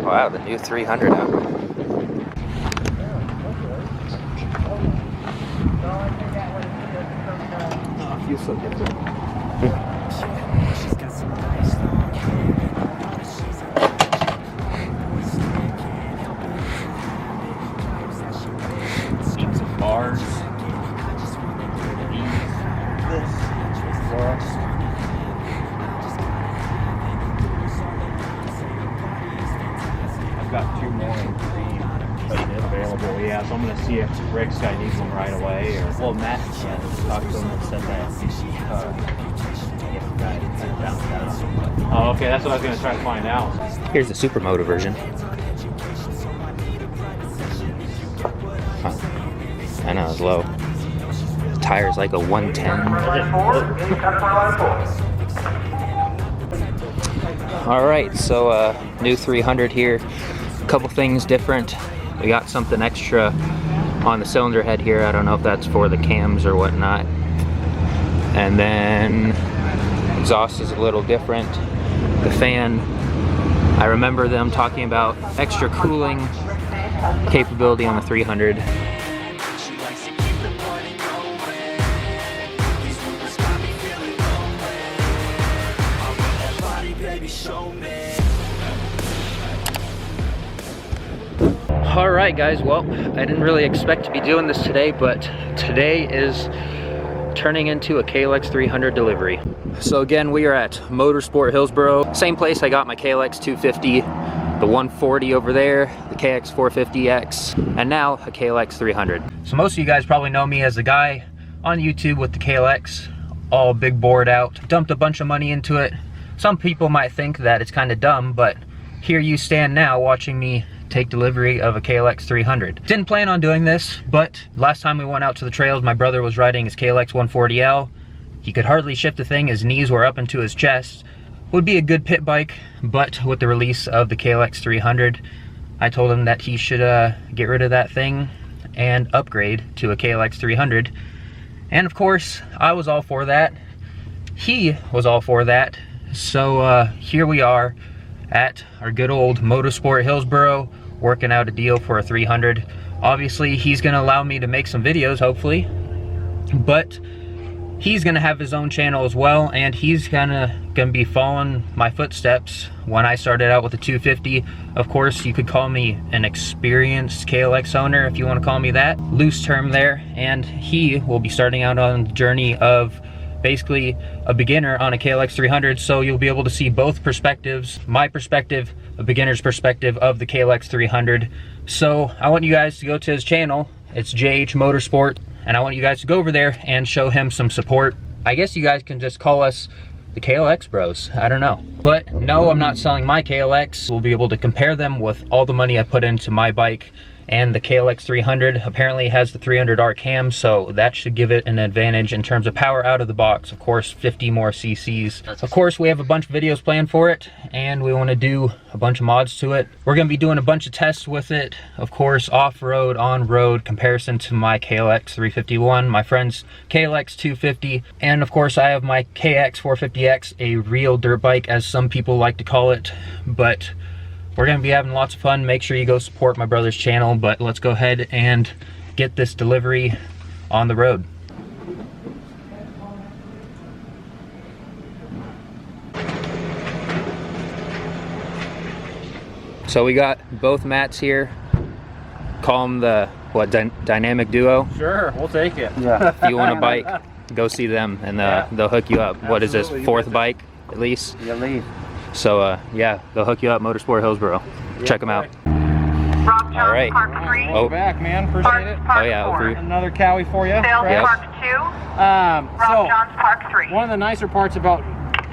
Wow, the new 300 out. Oh, it feels so different. Seems of bars. I've got 2 more in green available. Yeah, so I'm gonna see if Rick's guy needs them right away, or well, Matt talked to him and said that guy downtown. Oh, okay, that's what I was gonna try to find out. Here's the Supermoto version. Huh. I know, it's low. The tire's like a 110. Alright, so new 300 here. A couple things different. We got something extra on the cylinder head here. I don't know if that's for the cams or whatnot. And then exhaust is a little different. The fan, I remember them talking about extra cooling capability on the 300. Alright guys, well, I didn't really expect to be doing this today, but today is turning into a KLX300 delivery. So again, we are at Motosport Hillsboro. Same place I got my KLX250, the 140 over there, the KX450X, and now a KLX300. So most of you guys probably know me as the guy on YouTube with the KLX, all big bored out, dumped a bunch of money into it. Some people might think that it's kind of dumb, but here you stand now watching me take delivery of a KLX300. Didn't plan on doing this, but last time we went out to the trails, my brother was riding his KLX 140L. He could hardly shift the thing, his knees were up into his chest. Would be a good pit bike, but with the release of the KLX300, I told him that he should get rid of that thing and upgrade to a KLX300. And of course, I was all for that. He was all for that. So here we are at our good old Motosport Hillsboro, working out a deal for a 300. Obviously, he's gonna allow me to make some videos, hopefully, but he's gonna have his own channel as well, and he's gonna be following my footsteps. When I started out with the 250, of course, you could call me an experienced KLX owner, if you want to call me that, loose term there, and he will be starting out on the journey of basically a beginner on a KLX 300, so you'll be able to see both perspectives, my perspective, a beginner's perspective of the KLX 300. So I want you guys to go to his channel, it's JH Motorsport, and I want you guys to go over there and show him some support. I guess you guys can just call us the KLX bros, I don't know. But no, I'm not selling my KLX. We'll be able to compare them with all the money I put into my bike. And the KLX 300 apparently has the 300R cam, so that should give it an advantage in terms of power out of the box. Of course, 50 more cc's. Of course, we have a bunch of videos planned for it, and we want to do a bunch of mods to it. We're going to be doing a bunch of tests with it. Of course, off-road, on-road, comparison to my KLX 351, my friend's KLX 250, and of course, I have my KX 450X, a real dirt bike, as some people like to call it, but we're gonna be having lots of fun. Make sure you go support my brother's channel, but let's go ahead and get this delivery on the road. So we got both mats here. Call them the, what, dynamic duo? Sure, we'll take it. Yeah. If you want a bike, go see them, and they'll hook you up. Absolutely. What is this, 4th bike at least? Yeah, leave. So yeah, they'll hook you up, Motosport Hillsboro. Check them out. All right. Oh, back, man. Appreciate it. Oh yeah, over. Another Cowie for you. Yep. Park 2. So John's Park 3. one of the nicer parts about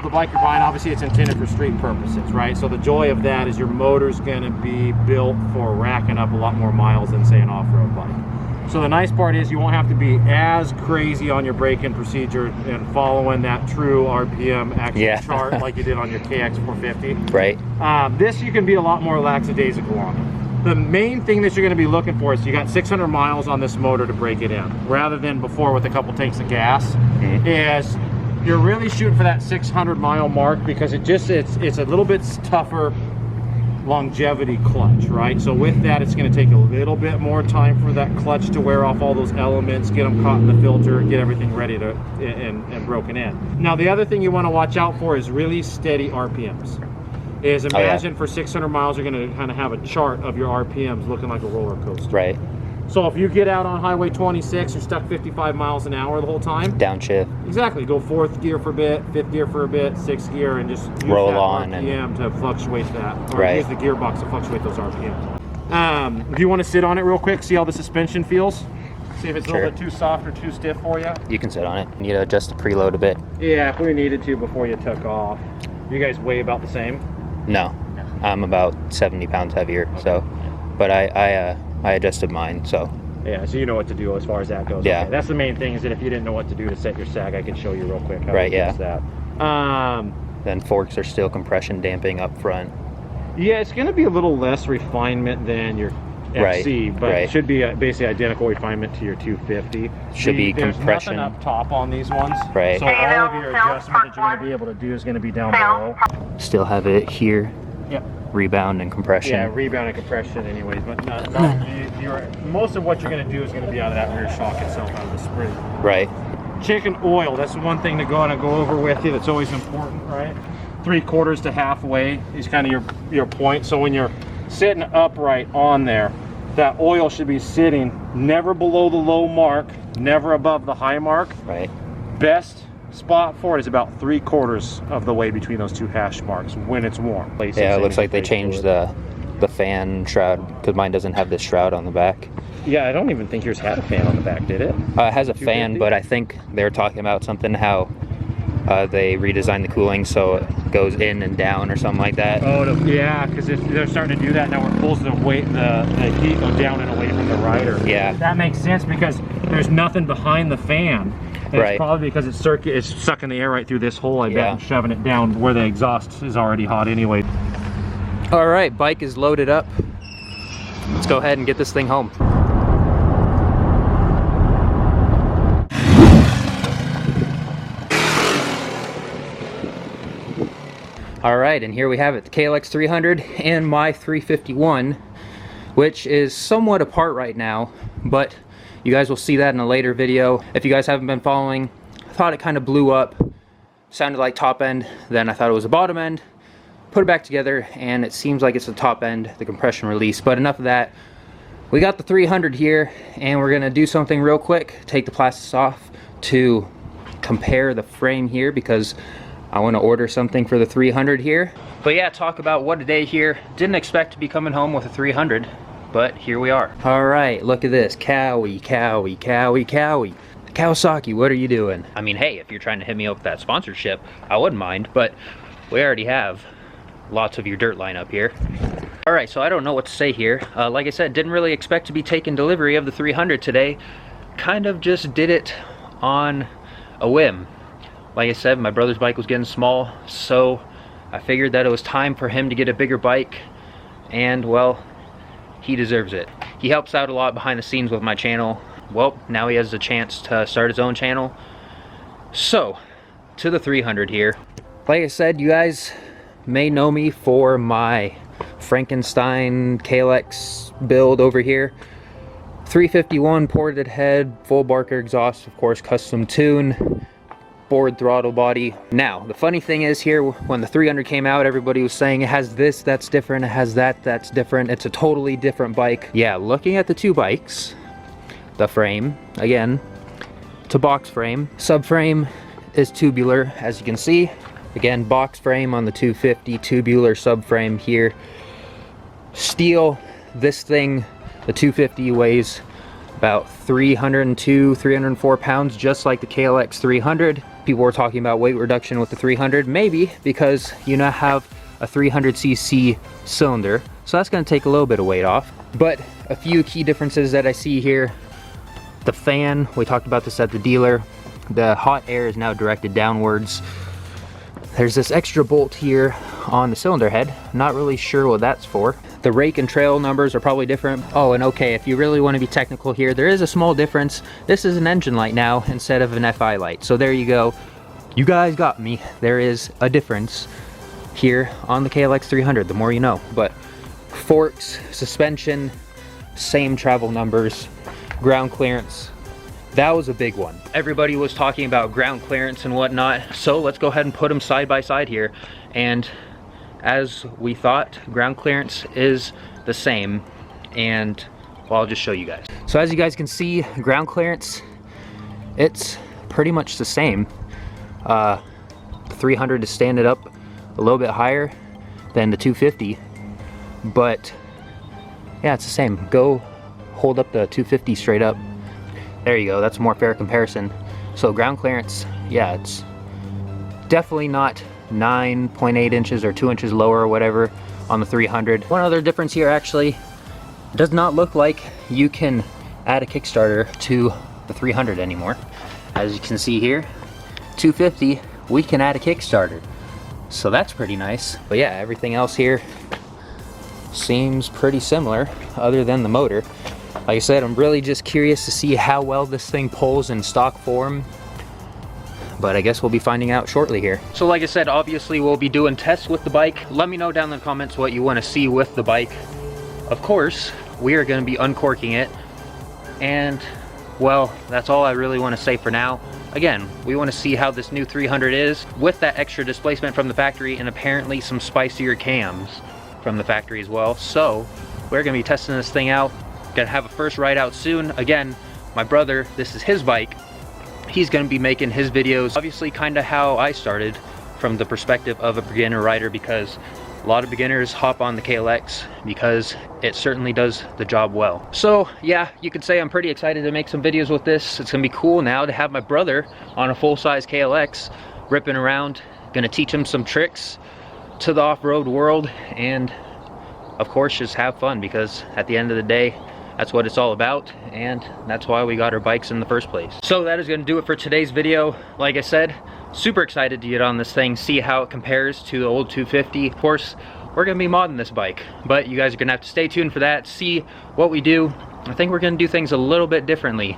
the bike you're buying, obviously it's intended for street purposes, right? So the joy of that is your motor's gonna be built for racking up a lot more miles than say an off-road bike. So the nice part is you won't have to be as crazy on your braking procedure and following that true RPM action chart like you did on your KX 450. Right. This you can be a lot more lackadaisical on. The main thing that you're going to be looking for is you got 600 miles on this motor to break it in, rather than before with a couple tanks of gas. Is you're really shooting for that 600 mile mark, because it's a little bit tougher longevity clutch, right? So with that, it's going to take a little bit more time for that clutch to wear off all those elements, get them caught in the filter, get everything ready to and broken in. Now the other thing you want to watch out for is really steady RPMs. Is imagine for 600 miles you're going to kind of have a chart of your RPMs looking like a roller coaster. Right. So if you get out on Highway 26, you're stuck 55 miles an hour the whole time. Downshift. Exactly. Go 4th gear for a bit, 5th gear for a bit, 6th gear, and just use roll that on RPM and to fluctuate that. Or right. use the gearbox to fluctuate those RPMs. Do you want to sit on it real quick, see how the suspension feels? See if it's a little bit too soft or too stiff for you? You can sit on it. You need to adjust the preload a bit. Yeah, if we needed to before you took off. You guys weigh about the same? No. I'm about 70 pounds heavier, okay. So, but I adjusted mine, so. Yeah, so you know what to do as far as that goes. Yeah. Okay. That's the main thing, is that if you didn't know what to do to set your sag, I can show you real quick how right, to yeah. fix that. Then forks are still compression damping up front. Yeah, it's going to be a little less refinement than your XC, right, but right. It should be basically identical refinement to your 250. Should be there's compression. Nothing up top on these ones. Right. So all of your adjustment that you're going to be able to do is going to be down below. Still have it here. Yep. Rebound and compression. Yeah, rebound and compression anyways, but most of what you're going to do is going to be out of that rear shock itself, out of the spring. Right. Chicken oil, that's one thing to go over with you that's always important, right? 3/4 to halfway is kind of your point. So when you're sitting upright on there, that oil should be sitting never below the low mark, never above the high mark. Right. Best spot for it is about 3/4 of the way between those two hash marks when it's warm. Yeah, it looks like they changed the fan shroud, because mine doesn't have this shroud on the back. Yeah, I don't even think yours had a fan on the back, did it? It has a fan, but I think they're talking about something how they redesigned the cooling so it goes in and down or something like that. Oh, yeah, because if they're starting to do that now, it pulls the weight, the heat go down and away from the rider. Yeah. That makes sense because there's nothing behind the fan. And right. It's probably because it's sucking the air right through this hole, I bet, and shoving it down where the exhaust is already hot anyway. All right, bike is loaded up. Let's go ahead and get this thing home. All right, and here we have it, the KLX300 and my 351, which is somewhat apart right now, but you guys will see that in a later video. If you guys haven't been following, I thought it kind of blew up, sounded like top end, then I thought it was a bottom end, put it back together, and it seems like it's the top end, the compression release. But enough of that. We got the 300 here, and we're gonna do something real quick, take the plastics off to compare the frame here, because I want to order something for the 300 here. But yeah, talk about what a day here. Didn't expect to be coming home with a 300, but here we are. All right, look at this. Cowie. Kawasaki, what are you doing? I mean, hey, if you're trying to hit me up with that sponsorship, I wouldn't mind, but we already have lots of your dirt lineup here. All right, so I don't know what to say here. Like I said, didn't really expect to be taking delivery of the 300 today. Kind of just did it on a whim. Like I said, my brother's bike was getting small, so I figured that it was time for him to get a bigger bike, and well, he deserves it. He helps out a lot behind the scenes with my channel. Well, now he has a chance to start his own channel. So, to the 300 here. Like I said, you guys may know me for my Frankenstein KLX build over here. 351 ported head, full Barker exhaust, of course, custom tune. Board throttle body. Now the funny thing is here, when the 300 came out, everybody was saying it has this that's different, it has that that's different, it's a totally different bike. Yeah, looking at the two bikes, the frame, again, it's a box frame. Subframe is tubular, as you can see. Again, box frame on the 250, tubular subframe here. Steel, this thing, the 250 weighs about 302, 304 pounds, just like the KLX300. People were talking about weight reduction with the 300, maybe because you now have a 300cc cylinder, so that's going to take a little bit of weight off. But a few key differences that I see here: the fan, we talked about this at the dealer, the hot air is now directed downwards. There's this extra bolt here on the cylinder head, not really sure what that's for. The rake and trail numbers are probably different. Oh, and okay, if you really want to be technical here, there is a small difference. This is an engine light now instead of an FI light. So there you go. You guys got me. There is a difference here on the KLX300, the more you know. But forks, suspension, same travel numbers, ground clearance. That was a big one. Everybody was talking about ground clearance and whatnot, so let's go ahead and put them side by side here. And as we thought, ground clearance is the same, and well, I'll just show you guys. So as you guys can see, ground clearance, it's pretty much the same. 300 is standing up a little bit higher than the 250, but yeah, it's the same. Go hold up the 250 straight up. There you go, that's a more fair comparison. So ground clearance, yeah, it's definitely not 9.8 inches or 2 inches lower or whatever on the 300. One other difference here, actually, it does not look like you can add a Kickstarter to the 300 anymore. As you can see here, 250, we can add a Kickstarter. So that's pretty nice. But yeah, everything else here seems pretty similar other than the motor. Like I said, I'm really just curious to see how well this thing pulls in stock form, but I guess we'll be finding out shortly here. So like I said, obviously we'll be doing tests with the bike. Let me know down in the comments what you want to see with the bike. Of course, we are going to be uncorking it, and well, that's all I really want to say for now. Again, we want to see how this new 300 is with that extra displacement from the factory and apparently some spicier cams from the factory as well. So we're going to be testing this thing out. Gonna have a first ride out soon. Again, my brother, this is his bike. He's gonna be making his videos, obviously kind of how I started, from the perspective of a beginner rider, because a lot of beginners hop on the KLX because it certainly does the job well. So yeah, you could say I'm pretty excited to make some videos with this. It's gonna be cool now to have my brother on a full-size KLX ripping around. Gonna teach him some tricks to the off-road world, and of course just have fun, because at the end of the day, that's what it's all about, and that's why we got our bikes in the first place. So that is going to do it for today's video. Like I said, super excited to get on this thing, see how it compares to the old 250. Of course, we're going to be modding this bike, but you guys are going to have to stay tuned for that, see what we do. I think we're going to do things a little bit differently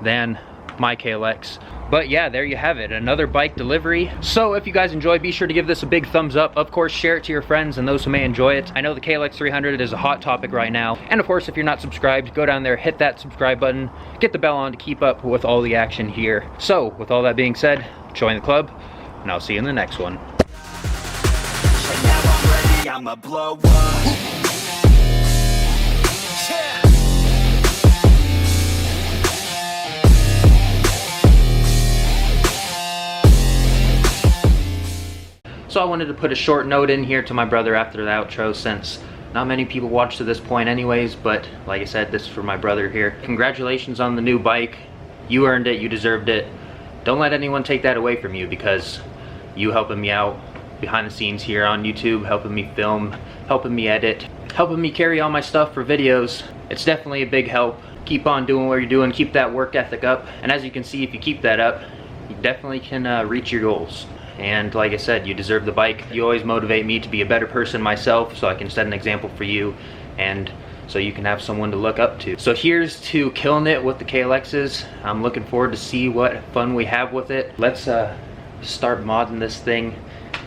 than my KLX. But yeah, there you have it, another bike delivery. So if you guys enjoyed, be sure to give this a big thumbs up. Of course, share it to your friends and those who may enjoy it. I know the KLX300 is a hot topic right now. And of course, if you're not subscribed, go down there, hit that subscribe button, get the bell on to keep up with all the action here. So with all that being said, join the club, and I'll see you in the next one. Now I'm ready, I'ma blow up. So I wanted to put a short note in here to my brother after the outro, since not many people watch to this point anyways, but like I said, this is for my brother here. Congratulations on the new bike. You earned it, you deserved it. Don't let anyone take that away from you, because you helping me out behind the scenes here on YouTube, helping me film, helping me edit, helping me carry all my stuff for videos. It's definitely a big help. Keep on doing what you're doing, keep that work ethic up, and as you can see, if you keep that up, you definitely can reach your goals. And like I said, you deserve the bike. You always motivate me to be a better person myself, so I can set an example for you, and so you can have someone to look up to. So here's to killing it with the KLXs. I'm looking forward to see what fun we have with it. Let's start modding this thing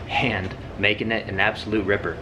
and making it an absolute ripper.